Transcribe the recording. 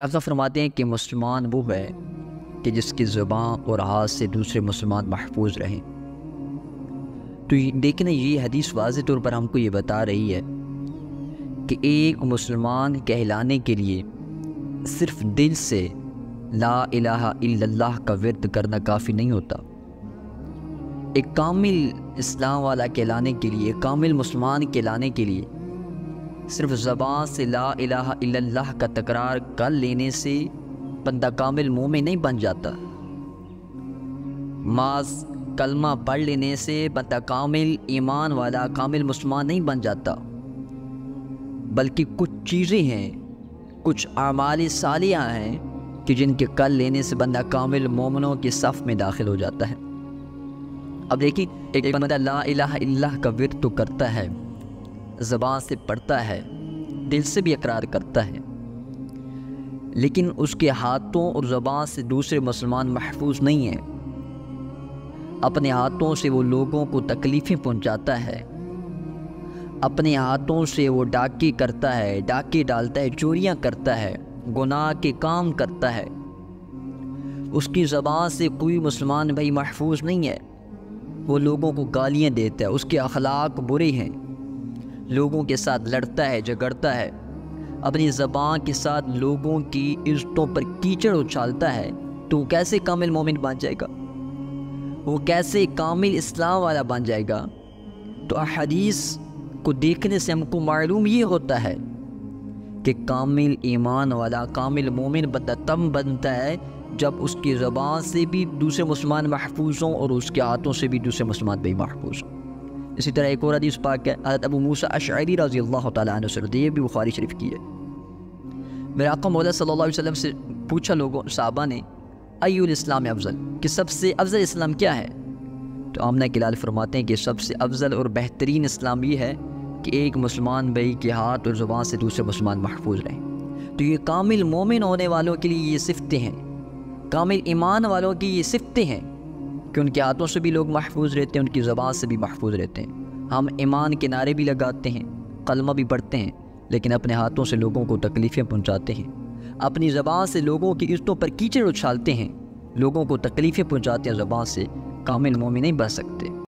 افضل فرماتے ہیں کہ مسلمان وہ ہے کہ جس کی زبان اور ہاتھ سے دوسرے مسلمان محفوظ رہیں۔ تو دیکھیں یہ حدیث واضح طور پر ہم کو یہ بتا رہی ہے کہ ایک مسلمان کہلانے کے لیے صرف دل سے لا الہ الا اللہ کا ورد کرنا کافی نہیں ہوتا۔ ایک کامل اسلام والا کہلانے کے لیے، ایک کامل مسلمان کہلانے کے لیے صرف زبان سے لا الہ الا اللہ کا تکرار کر لینے سے بندہ کامل مومن نہیں بن جاتا۔ محض کلمہ پڑھ لینے سے بندہ کامل ایمان والا، کامل مسلمان نہیں بن جاتا، بلکہ کچھ چیزیں ہیں، کچھ اعمال صالحہ ہیں کہ جن کے کر لینے سے بندہ کامل مومنوں کے صف میں داخل ہو جاتا ہے۔ اب دیکھیں، ایک بندہ لا الہ الا اللہ کا ورد تو کرتا ہے، زبان سے پڑھتا ہے، دل سے بھی اقرار کرتا ہے، لیکن اس کے ہاتھوں اور زبان سے دوسرے مسلمان محفوظ نہیں ہیں۔ اپنے ہاتھوں سے وہ لوگوں کو تکلیفیں پہنچاتا ہے، اپنے ہاتھوں سے وہ ڈاکے کرتا ہے، ڈاکے ڈالتا ہے، چوریاں کرتا ہے، گناہ کے کام کرتا ہے۔ اس کی زبان سے کوئی مسلمان بھائی محفوظ نہیں ہے، وہ لوگوں کو گالیاں دیتا ہے، اس کے اخلاق برے ہیں، لوگوں کے ساتھ لڑتا ہے، جھگڑتا ہے، اپنی زبان کے ساتھ لوگوں کی عزتوں پر کیچڑ اچھالتا ہے، تو وہ کیسے کامل مومن بن جائے گا؟ وہ کیسے کامل اسلام والا بن جائے گا؟ تو احادیث کو دیکھنے سے ہم کو معلوم یہ ہوتا ہے کہ کامل ایمان والا، کامل مومن بندہ تب بنتا ہے جب اس کی زبان سے بھی دوسرے مسلمان محفوظ ہوں اور اس کے ہاتھوں سے بھی دوسرے مسلمان بھی محفوظ ہوں۔ اسی طرح ایک اور حدیث پاک ہے، حضرت ابو موسیٰ اشعری رضی اللہ تعالیٰ عنہ سے، یہ بھی بخاری شریف کی ہے۔ میرے آقا مولا صلی اللہ علیہ وسلم سے پوچھا لوگوں، صحابہ نے، ایو الاسلام افضل، کہ سب سے افضل اسلام کیا ہے؟ تو آمنہ کلال فرماتے ہیں کہ سب سے افضل اور بہترین اسلام یہ ہے کہ ایک مسلمان بھائی کے ہاتھ اور زبان سے دوسرے مسلمان محفوظ رہیں۔ تو یہ کامل مومن ہونے والوں کے لیے یہ صفتیں ہیں، کامل ایمان والوں کی یہ صفتیں ہیں کہ ان کے ہاتھوں سے بھی لوگ محفوظ رہتے ہیں، ان کی زبان سے بھی محفوظ رہتے ہیں۔ ہم ایمان کے نعرے بھی لگاتے ہیں، کلمہ بھی پڑھتے ہیں، لیکن اپنے ہاتھوں سے لوگوں کو تکلیفیں پہنچاتے ہیں، اپنی زبان سے لوگوں کی عزتوں پر کیچڑ اچھالتے ہیں، لوگوں کو تکلیفیں پہنچاتے ہیں، زبان سے کامل مومن نہیں بن سکتے۔